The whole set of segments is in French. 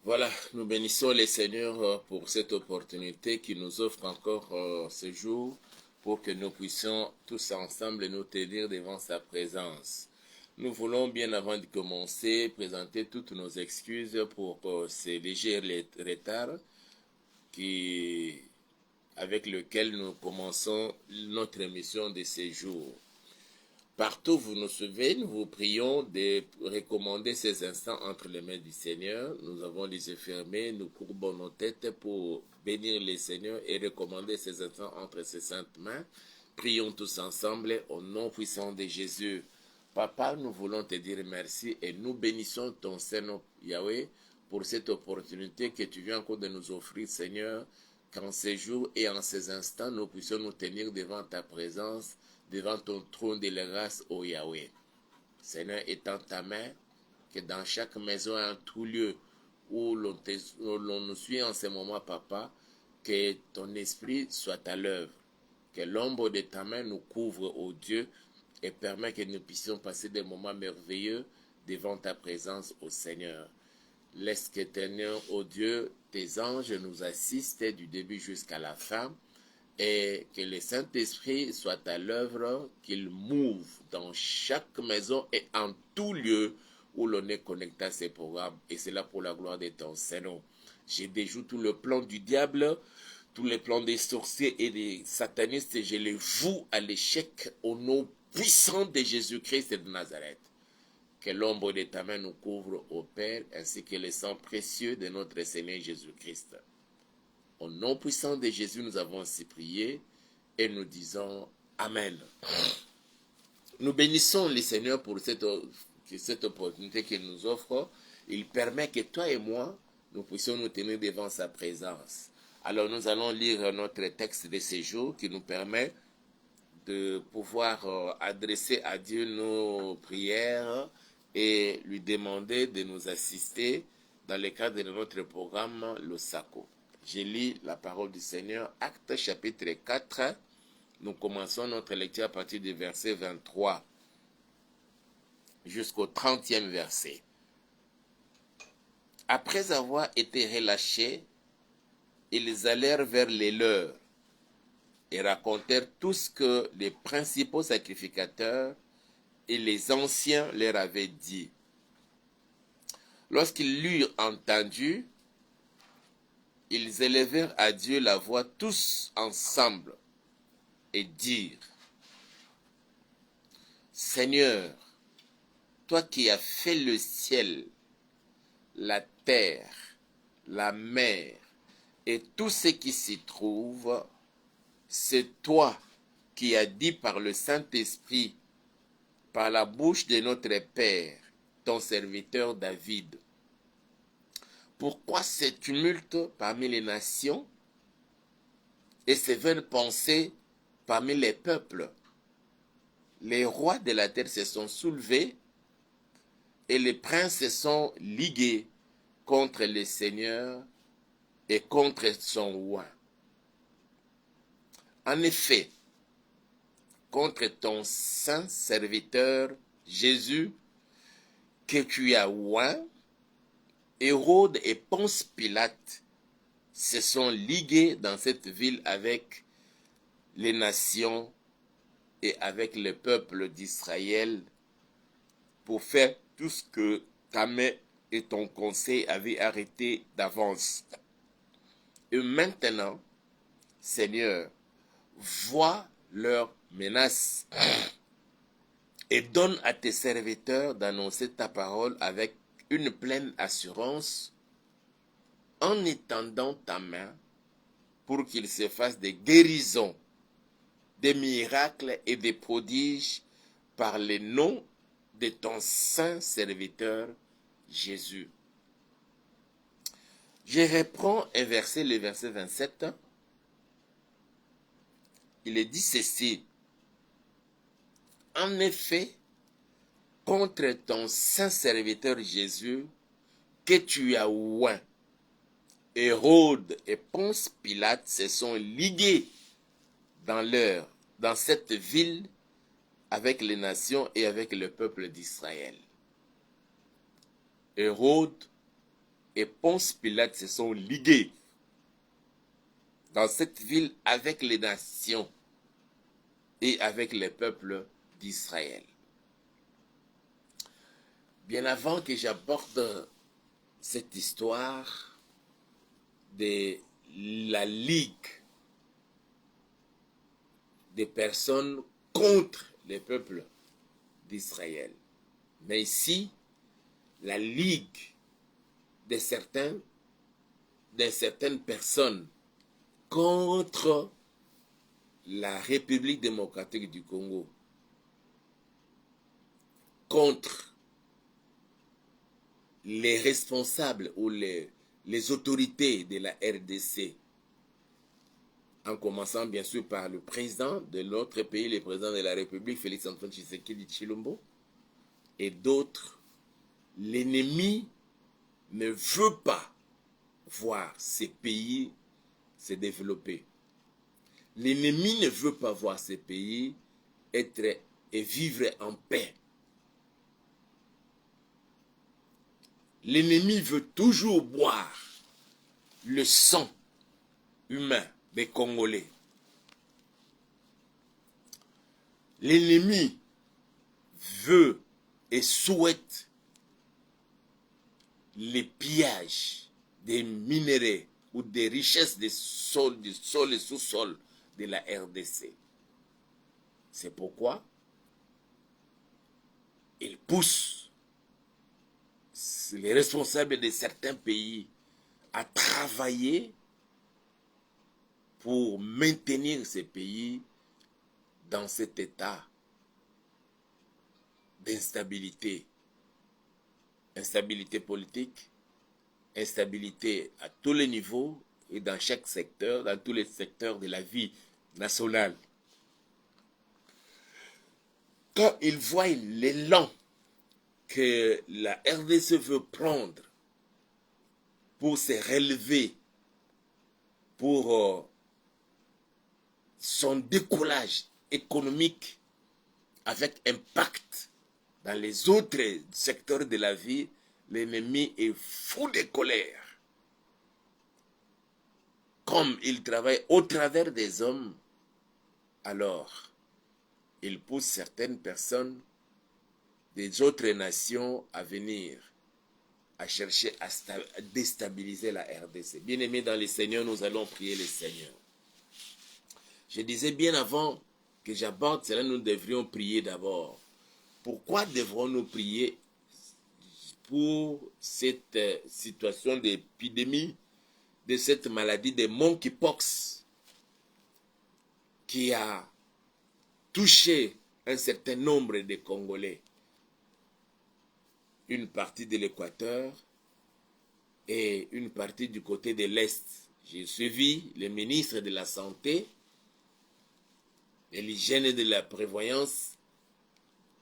Voilà, nous bénissons les Seigneurs pour cette opportunité qui nous offre encore ce jour pour que nous puissions tous ensemble nous tenir devant sa présence. Nous voulons bien avant de commencer présenter toutes nos excuses pour ces légers retards qui, avec lesquels nous commençons notre émission de ces jours. Partout où vous nous suivez, nous vous prions de recommander ces instants entre les mains du Seigneur. Nous avons les yeux fermés, nous courbons nos têtes pour bénir le Seigneur et recommander ces instants entre ses saintes mains. Prions tous ensemble au nom puissant de Jésus. Papa, nous voulons te dire merci et nous bénissons ton Seigneur Yahweh pour cette opportunité que tu viens encore de nous offrir, Seigneur, qu'en ces jours et en ces instants, nous puissions nous tenir devant ta présence, devant ton trône de la grâce, ô Yahweh. Seigneur, étends ta main, que dans chaque maison et en tout lieu où l'on nous suit en ce moment, Papa, que ton esprit soit à l'œuvre, que l'ombre de ta main nous couvre, ô Dieu, et permet que nous puissions passer des moments merveilleux devant ta présence, ô Seigneur. Laisse qu'éternel, ô Dieu, tes anges nous assistent du début jusqu'à la fin, et que le Saint-Esprit soit à l'œuvre, qu'il mouve dans chaque maison et en tout lieu où l'on est connecté à ces programmes. Et c'est là pour la gloire de ton Seigneur. Je déjoue tout le plan du diable, tous les plans des sorciers et des satanistes, et je les voue à l'échec au nom puissant de Jésus-Christ de Nazareth. Que l'ombre de ta main nous couvre, ô Père, ainsi que le sang précieux de notre Seigneur Jésus-Christ. Au nom puissant de Jésus, nous avons ainsi prié et nous disons Amen. Nous bénissons le Seigneur pour cette opportunité qu'il nous offre. Il permet que toi et moi, nous puissions nous tenir devant sa présence. Alors nous allons lire notre texte de ce jour qui nous permet de pouvoir adresser à Dieu nos prières et lui demander de nous assister dans le cadre de notre programme, le SACO. Je lis la parole du Seigneur, Actes chapitre 4. Nous commençons notre lecture à partir du verset 23 jusqu'au 30e verset. Après avoir été relâchés, ils allèrent vers les leurs et racontèrent tout ce que les principaux sacrificateurs et les anciens leur avaient dit. Lorsqu'ils l'eurent entendu, ils élevèrent à Dieu la voix tous ensemble et dirent, Seigneur, toi qui as fait le ciel, la terre, la mer et tout ce qui s'y trouve, c'est toi qui as dit par le Saint-Esprit, par la bouche de notre Père, ton serviteur David. Pourquoi ce tumulte parmi les nations et ces vaines pensées parmi les peuples? Les rois de la terre se sont soulevés et les princes se sont ligués contre le Seigneur et contre son roi. En effet, contre ton saint serviteur Jésus, que tu as oint, Hérode et Ponce Pilate se sont ligués dans cette ville avec les nations et avec le peuple d'Israël pour faire tout ce que ta main et ton conseil avaient arrêté d'avance. Et maintenant, Seigneur, vois leurs menaces et donne à tes serviteurs d'annoncer ta parole avec une pleine assurance en étendant ta main pour qu'il se fasse des guérisons, des miracles et des prodiges par le nom de ton saint serviteur Jésus. Je reprends un verset, le verset 27. Il est dit ceci. En effet, contre ton saint serviteur Jésus, que tu as oint, Hérode et Ponce Pilate se sont ligués dans cette ville avec les nations et avec le peuple d'Israël. Hérode et Ponce Pilate se sont ligués dans cette ville avec les nations et avec les peuples d'Israël. Bien avant que j'aborde cette histoire de la ligue des personnes contre les peuples d'Israël, mais ici, la ligue de certaines personnes contre la République démocratique du Congo, contre les responsables ou les autorités de la RDC, en commençant bien sûr par le président de notre pays, le président de la République, Félix Antoine Tshisekedi Tshilombo, et d'autres. L'ennemi ne veut pas voir ces pays se développer. L'ennemi ne veut pas voir ces pays être et vivre en paix. L'ennemi veut toujours boire le sang humain des Congolais. L'ennemi veut et souhaite les pillages des minéraux ou des richesses du sol et sous-sol de la RDC. C'est pourquoi il pousse les responsables de certains pays à travailler pour maintenir ces pays dans cet état d'instabilité. Instabilité politique, instabilité à tous les niveaux et dans chaque secteur, dans tous les secteurs de la vie nationale. Quand ils voient l'élan que la RDC veut prendre pour se relever, pour son décollage économique avec impact dans les autres secteurs de la vie, l'ennemi est fou de colère. Comme il travaille au travers des hommes, alors il pousse certaines personnes des autres nations à venir, à chercher à déstabiliser la RDC. Bien-aimés dans le Seigneur, nous allons prier le Seigneur. Je disais bien avant que j'aborde cela, nous devrions prier d'abord. Pourquoi devrons-nous prier pour cette situation d'épidémie, de cette maladie de monkeypox qui a touché un certain nombre de Congolais, une partie de l'Équateur et une partie du côté de l'Est. J'ai suivi le ministre de la Santé et l'hygiène et de la prévoyance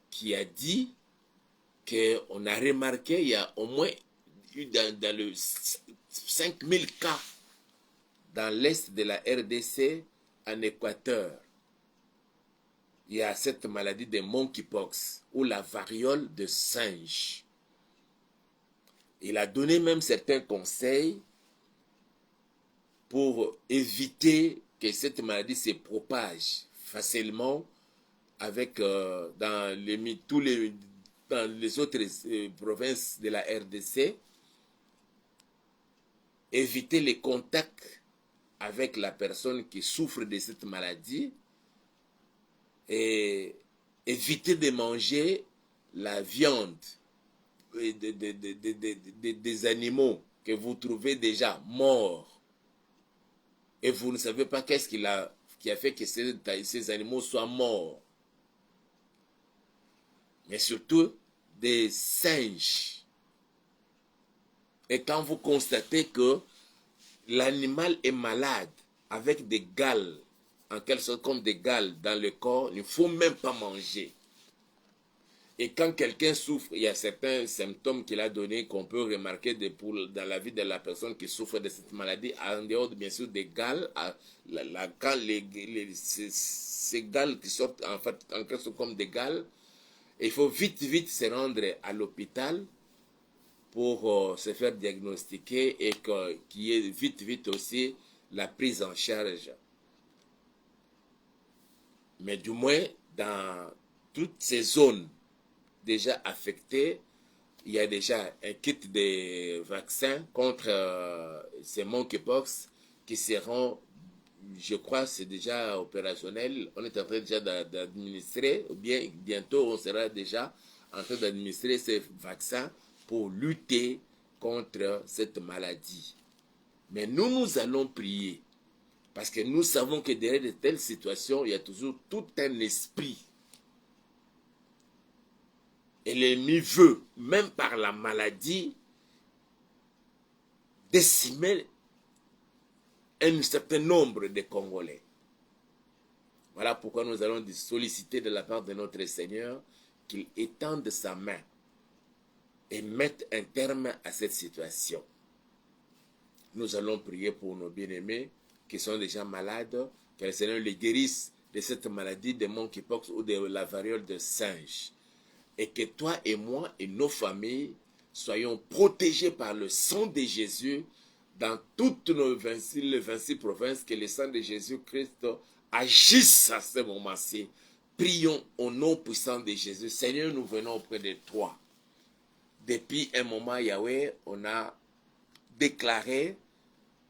qui a dit qu'on a remarqué il y a au moins dans le 5000 cas dans l'Est de la RDC en Équateur. Il y a cette maladie de monkeypox ou la variole de singe. Il a donné même certains conseils pour éviter que cette maladie se propage facilement avec dans les autres provinces de la RDC, éviter les contacts avec la personne qui souffre de cette maladie et éviter de manger la viande des animaux que vous trouvez déjà morts et vous ne savez pas qu'est-ce qui a fait que ces animaux soient morts. Mais surtout des singes. Et quand vous constatez que l'animal est malade avec des gales, en quelque sorte comme des gales dans le corps, il ne faut même pas manger. Et quand quelqu'un souffre, il y a certains symptômes qu'il a donnés qu'on peut remarquer dans la vie de la personne qui souffre de cette maladie, en dehors bien sûr des gales, quand ces gales qui sortent en fait en quelque sorte comme des gales, il faut vite se rendre à l'hôpital pour se faire diagnostiquer et qu'il y ait vite aussi la prise en charge. Mais du moins, dans toutes ces zones déjà affectées, il y a déjà un kit de vaccins contre ces monkeypox qui seront, je crois, c'est déjà opérationnel. On est en train déjà d'administrer, ou bien bientôt on sera déjà en train d'administrer ces vaccins pour lutter contre cette maladie. Mais nous allons prier. Parce que nous savons que derrière de telles situations, il y a toujours tout un esprit. Et l'ennemi veut, même par la maladie, décimer un certain nombre de Congolais. Voilà pourquoi nous allons solliciter de la part de notre Seigneur qu'il étende sa main et mette un terme à cette situation. Nous allons prier pour nos bien-aimés qui sont déjà malades, que le Seigneur les guérisse de cette maladie de monkeypox ou de la variole de singe. Et que toi et moi et nos familles soyons protégés par le sang de Jésus dans toutes nos 26 provinces, que le sang de Jésus-Christ agisse à ce moment-ci. Prions au nom puissant de Jésus. Seigneur, nous venons auprès de toi. Depuis un moment, Yahweh, on a déclaré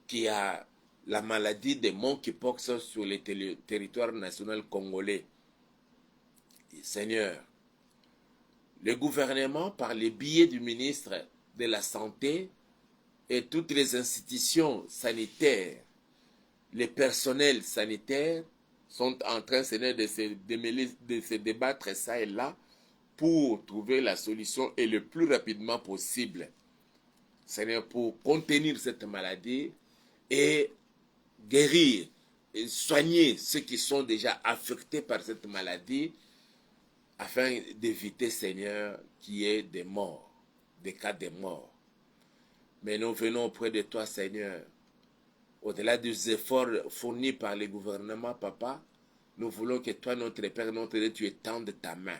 qu'il y a la maladie de monkeypox sur le territoire national congolais. Et Seigneur, le gouvernement, par les billets du ministre de la Santé et toutes les institutions sanitaires, les personnels sanitaires sont en train, Seigneur, de se débattre ça et là pour trouver la solution et le plus rapidement possible, Seigneur, pour contenir cette maladie et guérir et soigner ceux qui sont déjà affectés par cette maladie, afin d'éviter, Seigneur, qu'il y ait des morts, des cas de mort. Mais nous venons auprès de toi, Seigneur. Au-delà des efforts fournis par les gouvernements, Papa, nous voulons que toi, notre Père, notre Dieu, tu étendes ta main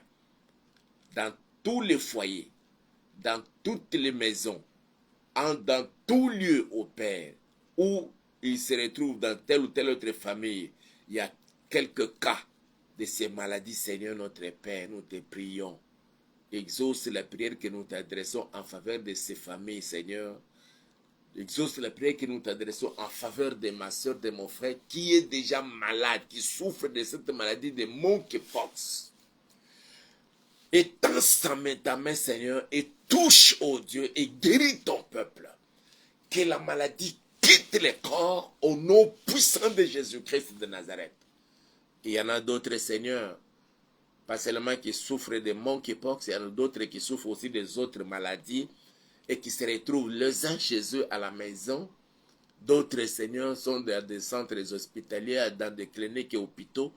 dans tous les foyers, dans toutes les maisons, dans tout lieu, au Père, où il se retrouve dans telle ou telle autre famille, il y a quelques cas de ces maladies, Seigneur notre Père, nous te prions. Exauce la prière que nous t'adressons en faveur de ces familles, Seigneur. Exauce la prière que nous t'adressons en faveur de ma soeur, de mon frère, qui est déjà malade, qui souffre de cette maladie de monkeypox. Étends ta main, Seigneur, et touche, oh Dieu, et guéris ton peuple. Que la maladie quitte le corps au nom puissant de Jésus-Christ de Nazareth. Il y en a d'autres, Seigneur, pas seulement qui souffrent de monkeypox, il y en a d'autres qui souffrent aussi des autres maladies et qui se retrouvent les uns chez eux à la maison. D'autres, Seigneur, sont dans des centres hospitaliers, dans des cliniques et hôpitaux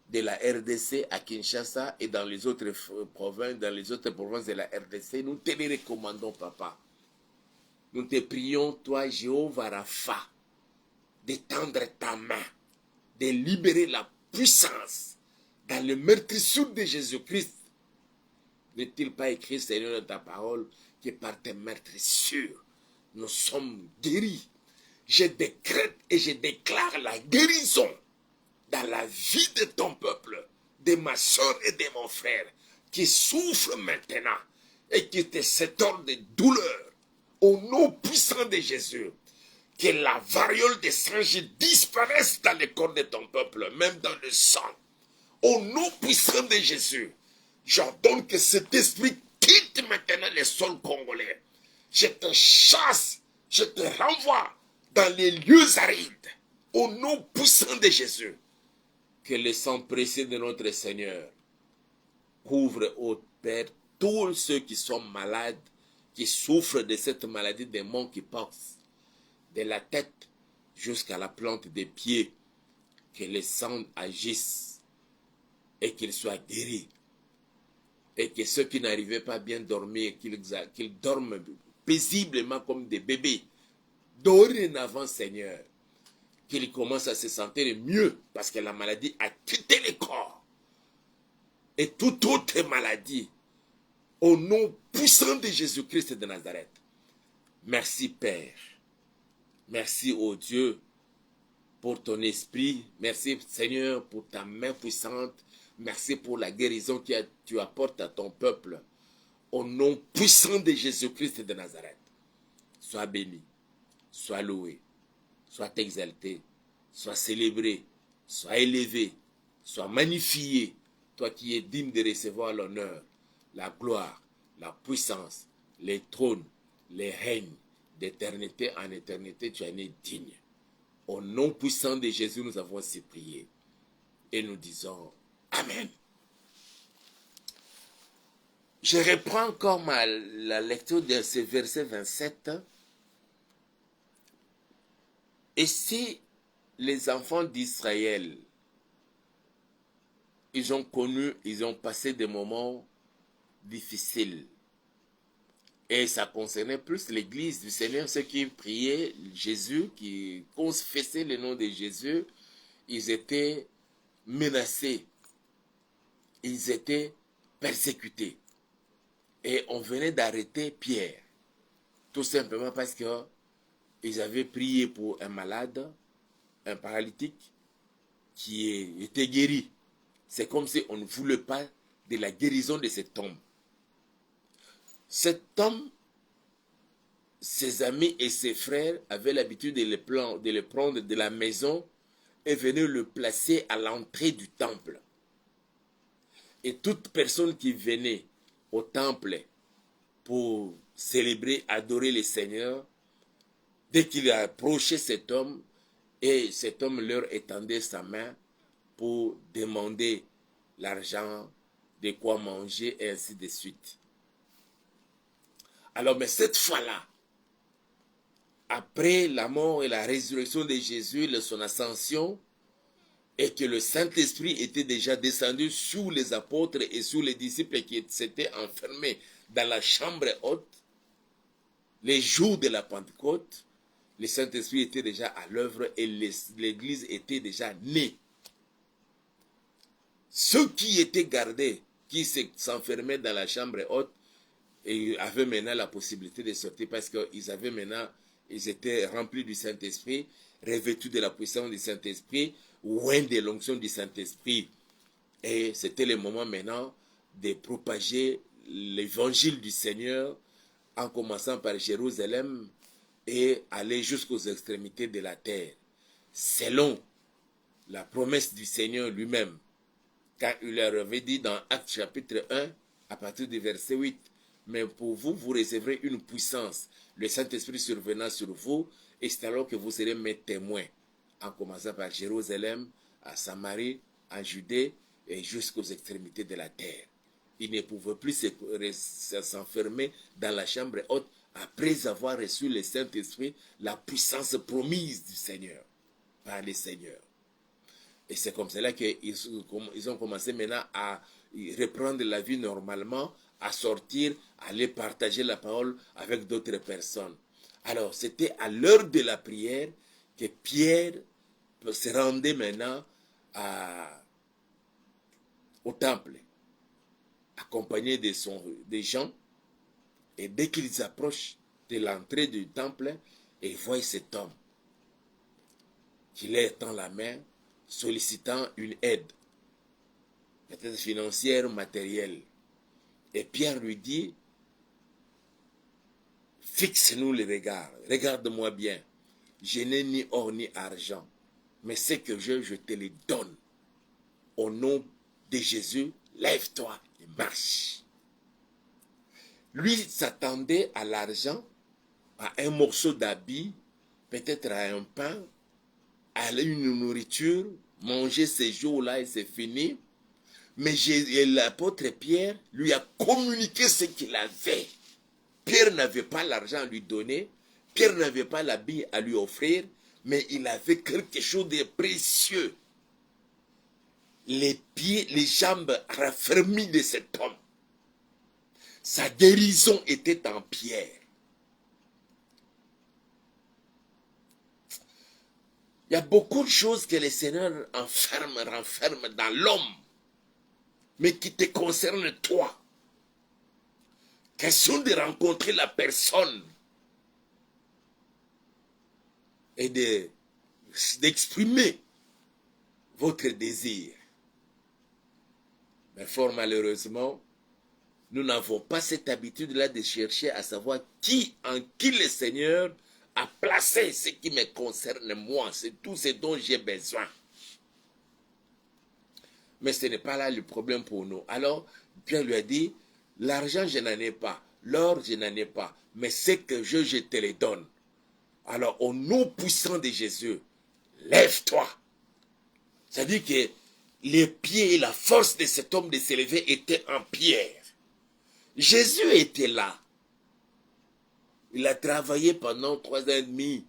de la RDC à Kinshasa et dans les autres provinces, de la RDC. Nous te les recommandons, Papa. Nous te prions, toi, Jéhovah Rapha, d'étendre ta main, de libérer la puissance dans le meurtrissure de Jésus-Christ. N'est-il pas écrit, Seigneur, dans ta parole, que par tes meurtrissures, nous sommes guéris? Je décrète et je déclare la guérison dans la vie de ton peuple, de ma soeur et de mon frère, qui souffrent maintenant et qui te s'étonnent de douleur. Au nom puissant de Jésus, que la variole des singes disparaisse dans le corps de ton peuple, même dans le sang. Au nom puissant de Jésus, j'ordonne que cet esprit quitte maintenant les sols congolais. Je te chasse, je te renvoie dans les lieux arides. Au nom puissant de Jésus, que le sang précieux de notre Seigneur couvre, ô Père, tous ceux qui sont malades, qui souffrent de cette maladie des monkeypox, de la tête jusqu'à la plante des pieds, que le sang agisse et qu'ils soient guéris. Et que ceux qui n'arrivaient pas à bien dormir, qu'ils dorment paisiblement comme des bébés. Dorénavant, Seigneur, qu'ils commencent à se sentir mieux parce que la maladie a quitté le corps. Et toute autre maladie Au nom puissant de Jésus-Christ de Nazareth. Merci Père. Merci ô Dieu pour ton esprit. Merci Seigneur pour ta main puissante. Merci pour la guérison que tu apportes à ton peuple. Au nom puissant de Jésus-Christ de Nazareth. Sois béni, sois loué, sois exalté, sois célébré, sois élevé, sois magnifié. Toi qui es digne de recevoir l'honneur, la gloire, la puissance, les trônes, les règnes, d'éternité en éternité, tu en es digne. Au nom puissant de Jésus, nous avons ainsi prié. Et nous disons Amen. Je reprends encore la lecture de ce verset 27. Et si les enfants d'Israël, ils ont passé des moments difficiles. Et ça concernait plus l'église du Seigneur, ceux qui priaient Jésus, qui confessaient le nom de Jésus, ils étaient menacés, ils étaient persécutés. Et on venait d'arrêter Pierre, tout simplement parce qu'ils avaient prié pour un malade, un paralytique, qui était guéri. C'est comme si on ne voulait pas de la guérison de cet homme. Cet homme, ses amis et ses frères avaient l'habitude de le prendre de la maison et venaient le placer à l'entrée du temple. Et toute personne qui venait au temple pour célébrer, adorer le Seigneur, dès qu'il approchait cet homme, et cet homme leur étendait sa main pour demander l'argent, de quoi manger, et ainsi de suite. Alors, mais cette fois-là, après la mort et la résurrection de Jésus, son ascension, et que le Saint-Esprit était déjà descendu sur les apôtres et sur les disciples qui s'étaient enfermés dans la chambre haute, les jours de la Pentecôte, le Saint-Esprit était déjà à l'œuvre et l'Église était déjà née. Ceux qui étaient gardés, qui s'enfermaient dans la chambre haute, et avaient maintenant la possibilité de sortir parce ils étaient remplis du Saint-Esprit, revêtus de la puissance du Saint-Esprit, loin de l'onction du Saint-Esprit. Et c'était le moment maintenant de propager l'évangile du Seigneur en commençant par Jérusalem et aller jusqu'aux extrémités de la terre, selon la promesse du Seigneur lui-même, car il leur avait dit dans Actes chapitre 1, à partir du verset 8, « Mais pour vous, vous recevrez une puissance, le Saint-Esprit survenant sur vous, et c'est alors que vous serez mes témoins, en commençant par Jérusalem, à Samarie, en Judée, et jusqu'aux extrémités de la terre. » Ils ne pouvaient plus s'enfermer dans la chambre haute après avoir reçu le Saint-Esprit, la puissance promise du Seigneur, par le Seigneur. Et c'est comme cela qu'ils ont commencé maintenant à reprendre la vie normalement, à sortir, à aller partager la parole avec d'autres personnes. Alors, c'était à l'heure de la prière que Pierre se rendait maintenant au temple, accompagné des gens. Et dès qu'ils approchent de l'entrée du temple, ils voient cet homme qui leur tend la main, sollicitant une aide, peut-être financière ou matérielle. Et Pierre lui dit, fixe-nous les regards, regarde-moi bien, je n'ai ni or ni argent, mais ce que j'ai, je te le donne. Au nom de Jésus, lève-toi et marche. Lui s'attendait à l'argent, à un morceau d'habit, peut-être à un pain, à une nourriture, manger ces jours-là et c'est fini. Mais l'apôtre Pierre lui a communiqué ce qu'il avait. Pierre n'avait pas l'argent à lui donner, Pierre n'avait pas l'habit à lui offrir, mais il avait quelque chose de précieux. Les pieds, les jambes raffermies de cet homme. Sa guérison était en Pierre. Il y a beaucoup de choses que le Seigneur renferme dans l'homme, mais qui te concernent toi. Question de rencontrer la personne et d'exprimer votre désir. Mais fort malheureusement, nous n'avons pas cette habitude-là de chercher à savoir en qui le Seigneur a placé ce qui me concerne moi. C'est tout ce dont j'ai besoin. Mais ce n'est pas là le problème pour nous. Alors, Pierre lui a dit, l'argent, je n'en ai pas. L'or, je n'en ai pas. Mais ce que je te le donne. Alors, au nom puissant de Jésus, lève-toi. C'est-à-dire que les pieds et la force de cet homme de s'élever étaient en pierre. Jésus était là. Il a travaillé pendant 3 ans et demi.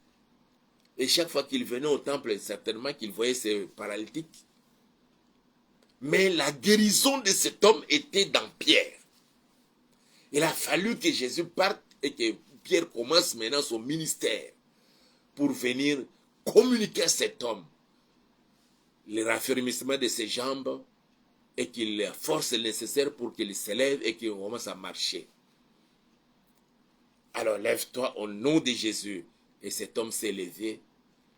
Et chaque fois qu'il venait au temple, certainement qu'il voyait ces paralytiques. Mais la guérison de cet homme était dans Pierre. Il a fallu que Jésus parte et que Pierre commence maintenant son ministère pour venir communiquer à cet homme le raffermissement de ses jambes et qu'il ait la force nécessaire pour qu'il s'élève et qu'il commence à marcher. Alors lève-toi au nom de Jésus. Et cet homme s'est levé.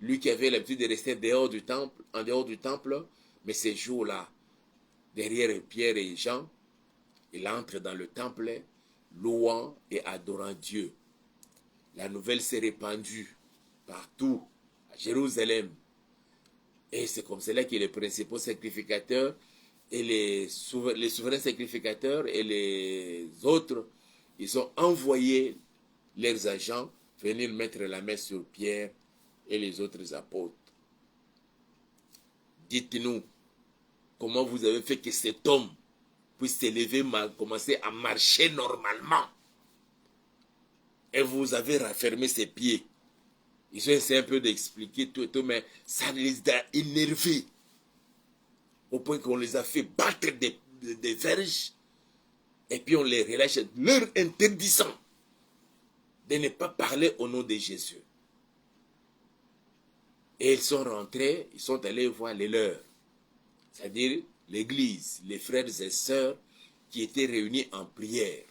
Lui qui avait l'habitude de rester en dehors du temple, mais ces jours-là, derrière Pierre et Jean, il entre dans le temple, louant et adorant Dieu. La nouvelle s'est répandue partout, à Jérusalem. Et c'est comme cela que les principaux sacrificateurs et les souverains sacrificateurs et les autres, ils ont envoyé leurs agents venir mettre la main sur Pierre et les autres apôtres. Dites-nous, comment vous avez fait que cet homme puisse s'élever, commencer à marcher normalement? Et vous avez raffermé ses pieds. Ils ont essayé un peu d'expliquer tout et tout, mais ça les a énervés. Au point qu'on les a fait battre des verges. Et puis on les relâche, leur interdisant de ne pas parler au nom de Jésus. Et ils sont rentrés, ils sont allés voir les leurs. C'est-à-dire l'église, les frères et sœurs qui étaient réunis en prière.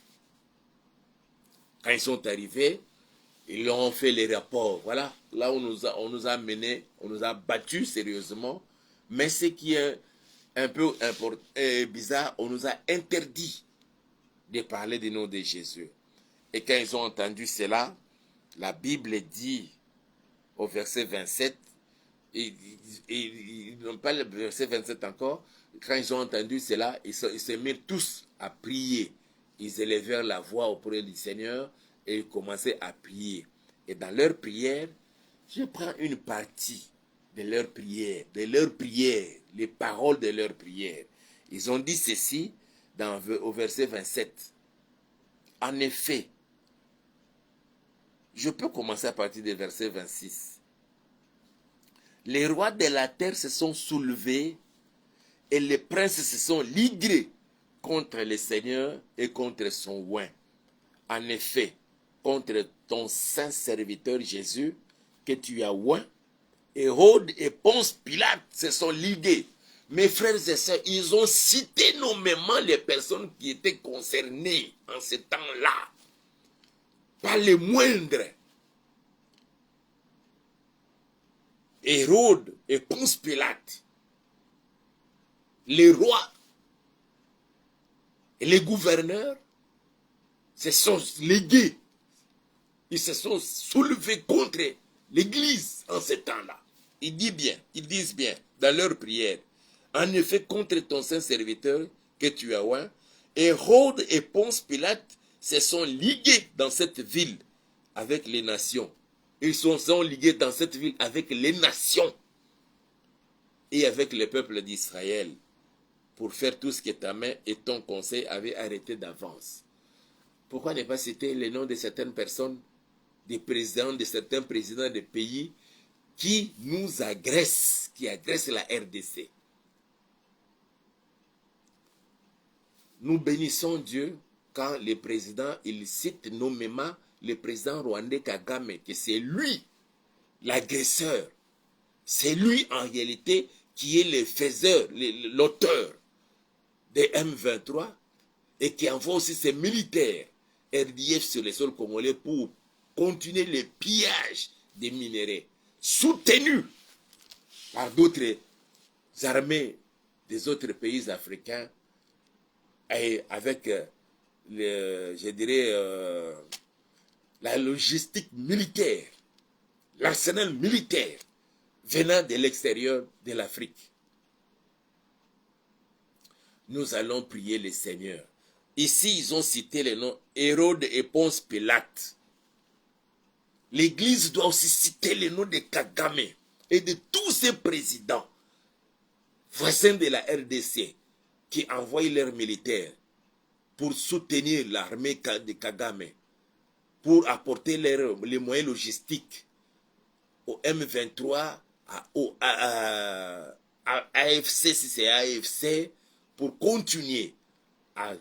Quand ils sont arrivés, ils leur ont fait les rapports. Voilà, là on nous a menés, on nous a battus sérieusement. Mais ce qui est un peu bizarre, on nous a interdit de parler du nom de Jésus. Et quand ils ont entendu cela, la Bible dit au verset 27, ils n'ont pas le verset 27 encore, quand ils ont entendu cela, ils se mirent tous à prier. Ils élevèrent la voix auprès du Seigneur et ils commençaient à prier. Et dans leur prière, je prends une partie de leur prière, les paroles de leur prière. Ils ont dit ceci au verset 27. En effet, je peux commencer à partir du verset 26. Les rois de la terre se sont soulevés et les princes se sont ligués contre le Seigneur et contre son oint. En effet, contre ton saint serviteur Jésus, que tu as oint, Hérode et Ponce Pilate se sont ligués. Mes frères et sœurs, ils ont cité nommément les personnes qui étaient concernées en ce temps-là. Pas les moindres. Hérode et Ponce Pilate, les rois et les gouverneurs se sont ligués. Ils se sont soulevés contre l'Église en ce temps-là. Ils disent bien dans leur prière. En effet, contre ton saint serviteur que tu as oint, Hérode et Ponce Pilate se sont ligués dans cette ville avec les nations. Ils sont ligués dans cette ville avec les nations et avec le peuple d'Israël pour faire tout ce que ta main et ton conseil avaient arrêté d'avance. Pourquoi ne pas citer les noms de certaines personnes, des présidents, de certains présidents de pays qui nous agressent, qui agressent la RDC? Nous bénissons Dieu quand les présidents, ils citent nommément le président rwandais Kagame, que c'est lui l'agresseur. C'est lui en réalité qui est le faiseur, l'auteur des M23 et qui envoie aussi ses militaires RDF sur les sols congolais pour continuer le pillage des minéraux, soutenus par d'autres armées des autres pays africains et avec, je dirais, la logistique militaire, l'arsenal militaire venant de l'extérieur de l'Afrique. Nous allons prier le Seigneur. Ici, ils ont cité les noms Hérode et Ponce Pilate. L'Église doit aussi citer les noms de Kagame et de tous ces présidents voisins de la RDC qui envoient leurs militaires pour soutenir l'armée de Kagame, pour apporter les moyens logistiques au M23, à AFC, si c'est AFC, pour continuer à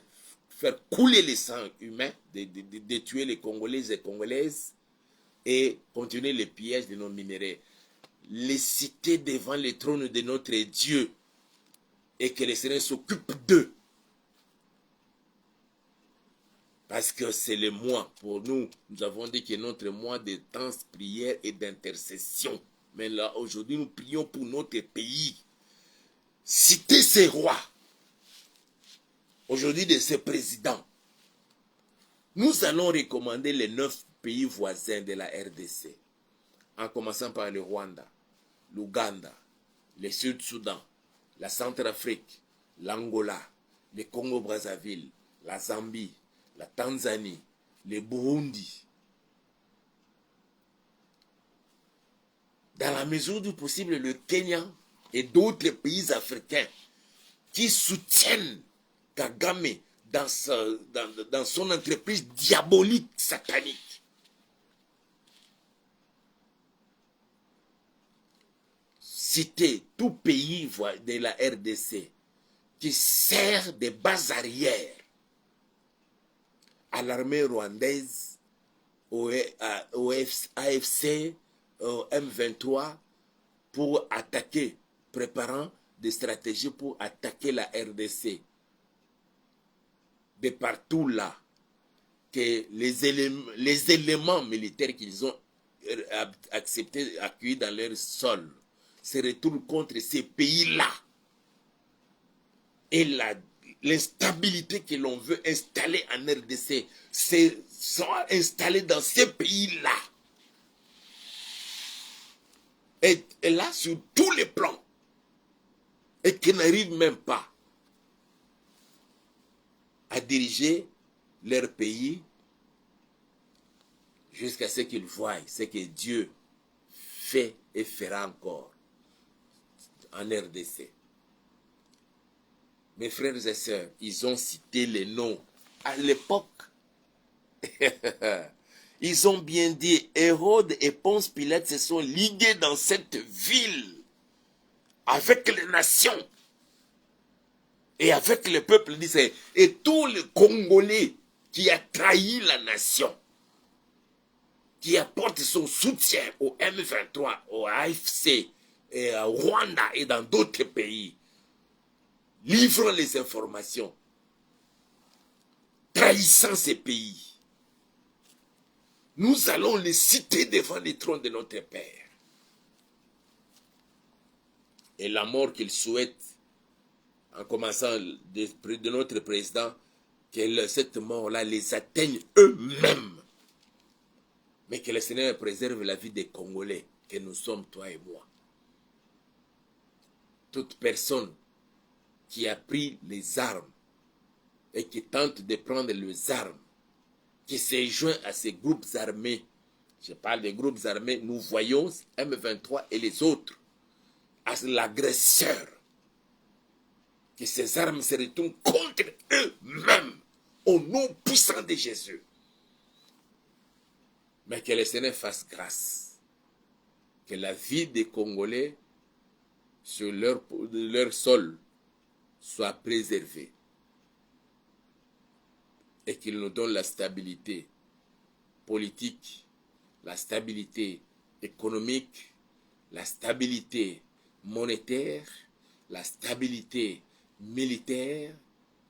faire couler les sangs humains, de tuer les Congolais et Congolaises et continuer les pillages de nos minéraux. Les citer devant le trône de notre Dieu et que le Seigneur s'occupe d'eux. Parce que c'est le mois pour nous. Nous avons dit que notre mois de temps, prière et d'intercession. Mais là, aujourd'hui, nous prions pour notre pays. Citez ces rois. Aujourd'hui, de ces présidents. Nous allons recommander les 9 pays voisins de la RDC. En commençant par le Rwanda, l'Ouganda, le Sud-Soudan, la Centrafrique, l'Angola, le Congo-Brazzaville, la Zambie, la Tanzanie, le Burundi. Dans la mesure du possible, le Kenya et d'autres pays africains qui soutiennent Kagame dans son entreprise diabolique, satanique. Citer tout pays de la RDC qui sert de base arrière à l'armée rwandaise, au AFC, au M23 pour attaquer, préparant des stratégies pour attaquer la RDC. De partout là, que les éléments militaires qu'ils ont acceptés, accueillis dans leur sol, se retournent contre ces pays-là. Et l'instabilité que l'on veut installer en RDC, sont installés dans ces pays-là. Et là, sur tous les plans. Et qui n'arrivent même pas à diriger leur pays jusqu'à ce qu'ils voient ce que Dieu fait et fera encore en RDC. Mes frères et sœurs, ils ont cité les noms. À l'époque, ils ont bien dit, Hérode et Ponce Pilate se sont ligués dans cette ville avec les nations et avec le peuple d'Israël. Et tout le Congolais qui a trahi la nation, qui apporte son soutien au M23, au AFC, et au Rwanda et dans d'autres pays, livrant les informations, trahissant ces pays. Nous allons les citer devant le trône de notre Père. Et la mort qu'ils souhaitent, en commençant de notre président, que cette mort-là les atteigne eux-mêmes. Mais que le Seigneur préserve la vie des Congolais, que nous sommes, toi et moi. Toute personne qui a pris les armes et qui tente de prendre les armes, qui s'est joint à ces groupes armés, je parle des groupes armés, nous voyons M23 et les autres, à l'agresseur, que ces armes se retournent contre eux-mêmes, au nom puissant de Jésus. Mais que le Seigneur fasse grâce, que la vie des Congolais sur leur sol soit préservée et qu'il nous donne la stabilité politique, la stabilité économique, la stabilité monétaire, la stabilité militaire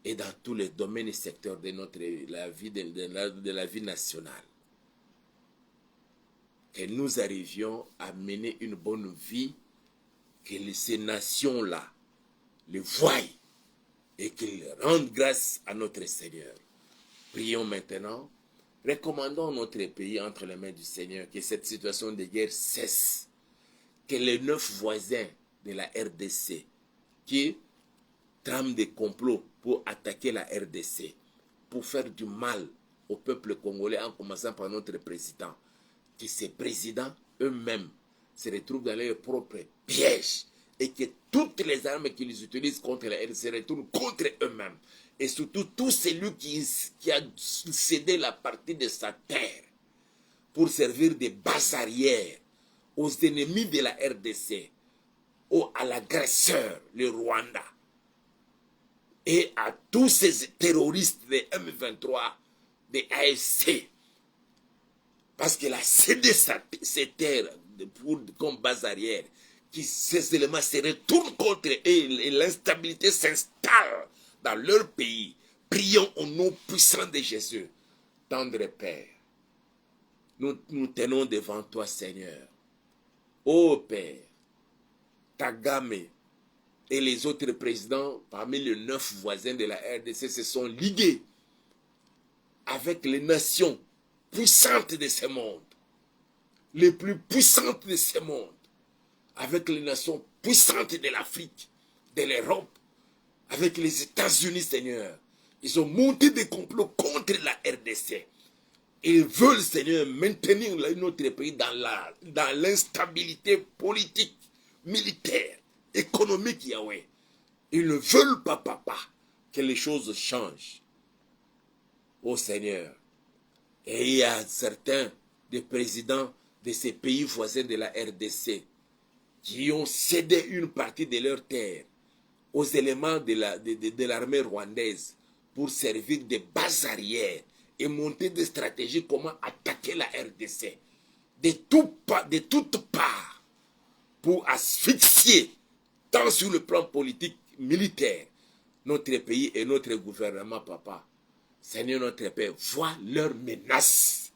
et dans tous les domaines et secteurs de la vie, de la vie nationale. Que nous arrivions à mener une bonne vie, que ces nations-là le voient et qu'ils rendent grâce à notre Seigneur. Prions maintenant, recommandons notre pays entre les mains du Seigneur, que cette situation de guerre cesse, que les 9 voisins de la RDC qui trament des complots pour attaquer la RDC, pour faire du mal au peuple congolais, en commençant par notre président, que ces présidents eux-mêmes se retrouvent dans leurs propres pièges et que toutes les armes qu'ils utilisent contre la RDC se retournent contre eux-mêmes. Et surtout, tout celui qui a cédé la partie de sa terre pour servir de base arrière aux ennemis de la RDC, à l'agresseur, le Rwanda, et à tous ces terroristes de M23, de AFC, parce qu'il a cédé ses terres comme base arrière, qui ces éléments se retournent contre eux et l'instabilité s'installe dans leur pays. Prions au nom puissant de Jésus. Tendre Père, nous tenons devant toi, Seigneur. Ô Père, Kagame et les autres présidents parmi les 9 voisins de la RDC se sont ligués avec les nations puissantes de ce monde, les plus puissantes de ce monde, avec les nations puissantes de l'Afrique, de l'Europe, avec les États-Unis, Seigneur. Ils ont monté des complots contre la RDC. Ils veulent, Seigneur, maintenir notre pays dans l'instabilité politique, militaire, économique, Yahweh. Ils ne veulent pas, papa, que les choses changent. Ô Seigneur, et il y a certains des présidents de ces pays voisins de la RDC qui ont cédé une partie de leurs terres aux éléments de l'armée rwandaise pour servir de base arrière et monter des stratégies comment attaquer la RDC de toutes parts pour asphyxier, tant sur le plan politique, militaire, notre pays et notre gouvernement, papa. Seigneur notre Père, vois leurs menaces.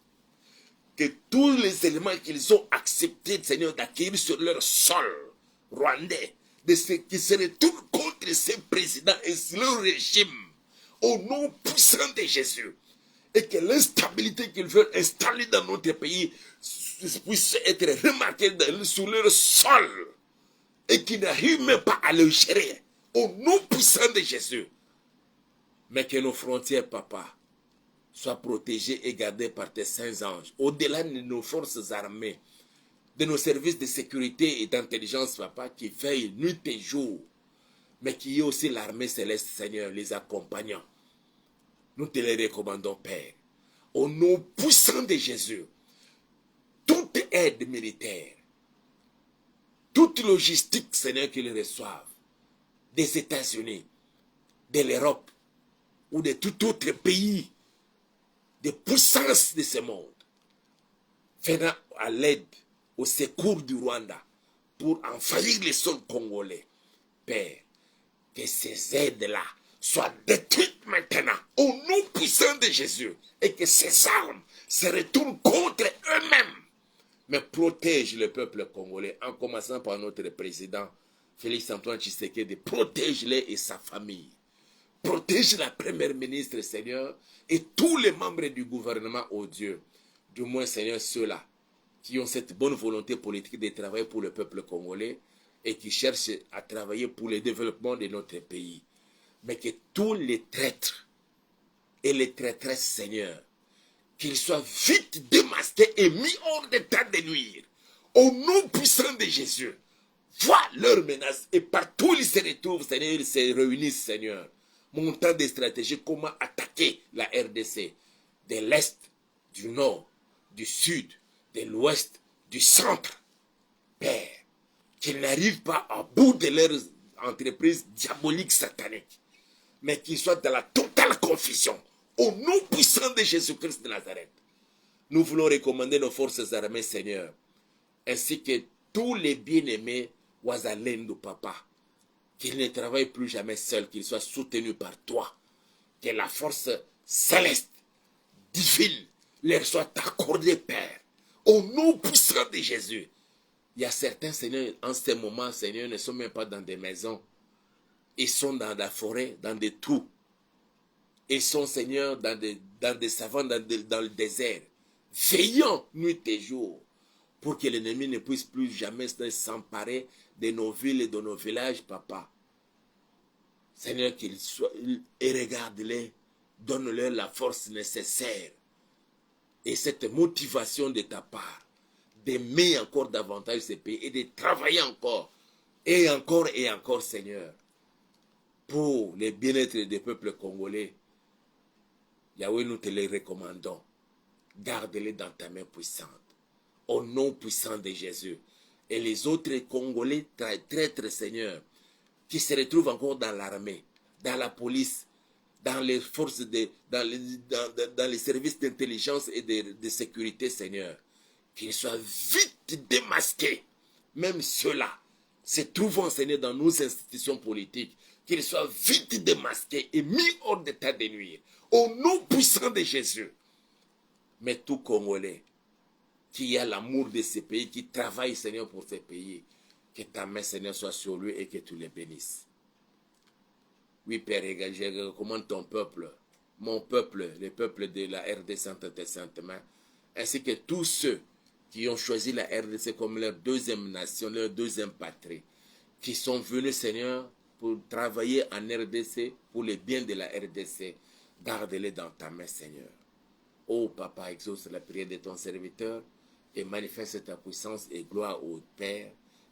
Que tous les éléments qu'ils ont acceptés, Seigneur, d'acquérir sur leur sol rwandais, qui se retournent contre ces présidents et leur régime, au nom puissant de Jésus, et que l'instabilité qu'ils veulent installer dans notre pays puisse être remarquée sur leur sol, et qu'ils n'arrivent même pas à le gérer, au nom puissant de Jésus. Mais que nos frontières, papa, soient protégées et gardées par tes saints anges, au-delà de nos forces armées, de nos services de sécurité et d'intelligence, papa, qui veillent nuit et jour, mais qui est aussi l'armée céleste, Seigneur, les accompagnant. Nous te les recommandons, Père. Au nom puissant de Jésus, toute aide militaire, toute logistique, Seigneur, qu'ils reçoivent, des États-Unis, de l'Europe, ou de tout autre pays, de puissance de ce monde, venant à l'aide, au secours du Rwanda, pour envahir les sols congolais. Père, que ces aides-là soient détruites maintenant, au nom puissant de Jésus, et que ces armes se retournent contre eux-mêmes. Mais protège le peuple congolais, en commençant par notre président, Félix-Antoine Tshisekedi, protège-les et sa famille. Protège la première ministre, Seigneur, et tous les membres du gouvernement, oh Dieu. Du moins, Seigneur, ceux-là qui ont cette bonne volonté politique de travailler pour le peuple congolais et qui cherchent à travailler pour le développement de notre pays. Mais que tous les traîtres et les traîtresses, Seigneur, qu'ils soient vite démasqués et mis hors d'état de nuire. Au nom puissant de Jésus, vois leurs menaces et partout ils se retrouvent, Seigneur, ils se réunissent, Seigneur. Montant des stratégies, comment attaquer la RDC, de l'Est, du Nord, du Sud, de l'Ouest, du Centre. Père, qu'ils n'arrivent pas à bout de leurs entreprises diaboliques sataniques, mais qu'ils soient dans la totale confusion. Au nom puissant de Jésus-Christ de Nazareth, nous voulons recommander nos forces armées, Seigneur, ainsi que tous les bien-aimés Wazalendo, papa, qu'ils ne travaillent plus jamais seuls, qu'ils soient soutenus par toi. Que la force céleste, divine, leur soit accordée, Père. Au nom puissant de Jésus. Il y a certains, Seigneur, en ce moment, Seigneur, ne sont même pas dans des maisons. Ils sont dans la forêt, dans des trous. Ils sont, Seigneur, dans des savanes, dans le désert. Veillons nuit et jour pour que l'ennemi ne puisse plus jamais s'emparer de nos villes et de nos villages, Papa. Seigneur, qu'ils soient, et regarde-les, donne-leur la force nécessaire et cette motivation de ta part d'aimer encore davantage ce pays et de travailler encore et encore, Seigneur, pour le bien-être des peuples congolais. Yahweh, nous te les recommandons. Garde-les dans ta main puissante. Au nom puissant de Jésus. Et les autres Congolais traîtres, Seigneur, qui se retrouvent encore dans l'armée, dans la police, dans les forces, dans les services d'intelligence et de sécurité, Seigneur, qu'ils soient vite démasqués. Même ceux-là, se trouvant, Seigneur, dans nos institutions politiques, qu'ils soient vite démasqués et mis hors d'état de nuire. Au nom puissant de Jésus. Mais tout Congolais qui a l'amour de ce pays, qui travaille, Seigneur, pour ce pays, que ta main, Seigneur, soit sur lui et que tu les bénisses. Oui, Père, je recommande ton peuple, mon peuple, le peuple de la RDC entre tes saintes mains, ainsi que tous ceux qui ont choisi la RDC comme leur deuxième nation, leur deuxième patrie, qui sont venus, Seigneur, pour travailler en RDC, pour le bien de la RDC. Garde-les dans ta main, Seigneur. Oh, Papa, exauce la prière de ton serviteur et manifeste ta puissance et gloire au Père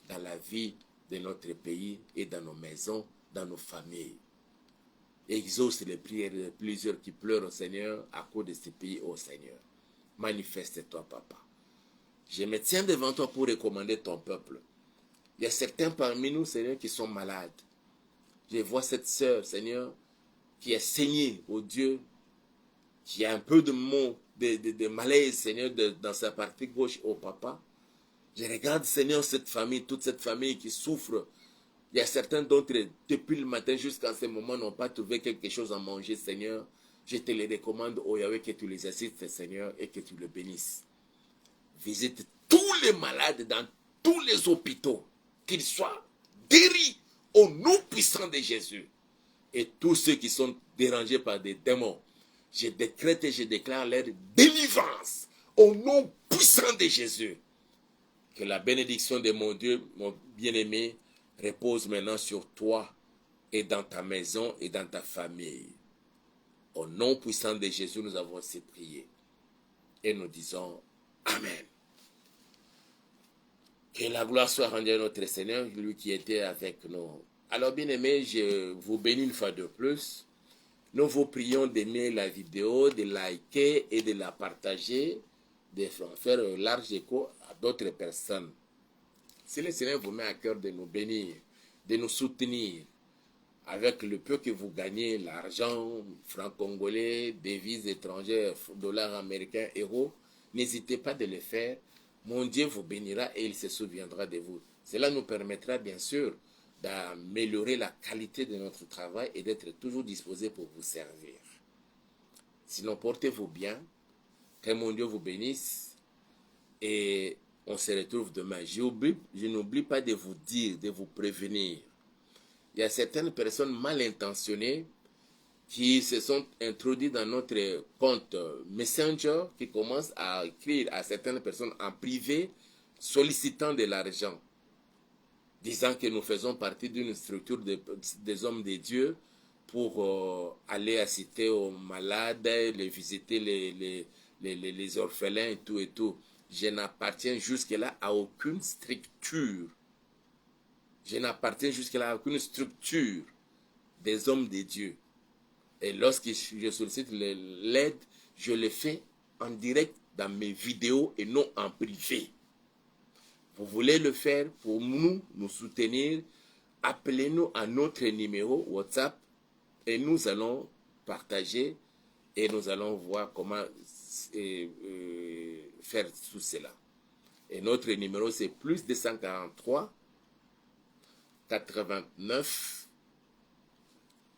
dans la vie de notre pays et dans nos maisons, dans nos familles. Exauce les prières de plusieurs qui pleurent au Seigneur à cause de ce pays, au Seigneur. Manifeste-toi, Papa. Je me tiens devant toi pour recommander ton peuple. Il y a certains parmi nous, Seigneur, qui sont malades. Je vois cette sœur, Seigneur, qui est saignée au Dieu, qui a un peu de malaise, Seigneur, dans sa partie gauche, au Papa. Je regarde, Seigneur, cette famille, toute cette famille qui souffre. Il y a certains d'entre eux, depuis le matin jusqu'à ce moment, n'ont pas trouvé quelque chose à manger, Seigneur. Je te les recommande, oh Yahweh, que tu les assistes, Seigneur, et que tu les bénisses. Visite tous les malades dans tous les hôpitaux, qu'ils soient guéris au nom puissant de Jésus. Et tous ceux qui sont dérangés par des démons, je décrète et je déclare leur délivrance au nom puissant de Jésus. Que la bénédiction de mon Dieu, mon bien-aimé, repose maintenant sur toi et dans ta maison et dans ta famille. Au nom puissant de Jésus, nous avons ainsi prié. Et nous disons Amen. Que la gloire soit rendue à notre Seigneur, lui qui était avec nous. Alors, bien-aimés, je vous bénis une fois de plus. Nous vous prions d'aimer la vidéo, de liker et de la partager, de faire un large écho à d'autres personnes. Si le Seigneur vous met à cœur de nous bénir, de nous soutenir, avec le peu que vous gagnez, l'argent, francs congolais, devises étrangères, dollars américains, euros, n'hésitez pas de le faire. Mon Dieu vous bénira et il se souviendra de vous. Cela nous permettra bien sûr d'améliorer la qualité de notre travail et d'être toujours disposés pour vous servir. Sinon, portez-vous bien, que mon Dieu vous bénisse et on se retrouve demain. Je n'oublie pas de vous dire, de vous prévenir. Il y a certaines personnes mal intentionnées qui se sont introduites dans notre compte Messenger, qui commencent à écrire à certaines personnes en privé, sollicitant de l'argent, disant que nous faisons partie d'une structure des hommes de Dieu pour aller assister aux malades, les visiter les orphelins et tout et tout. Je n'appartiens jusque-là à aucune structure. Je n'appartiens jusque-là à aucune structure des hommes de Dieu. Et lorsque je sollicite l'aide, je le fais en direct dans mes vidéos et non en privé. Vous voulez le faire pour nous soutenir, appelez-nous à notre numéro WhatsApp et nous allons partager et nous allons voir comment faire tout cela. Et notre numéro c'est plus 243 89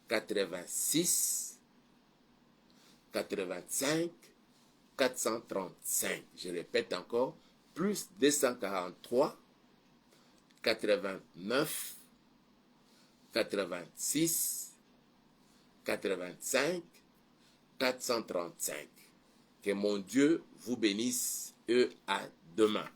86 85 435. Je répète encore, plus 243 89 86 85 435. Que mon Dieu vous bénisse et à demain.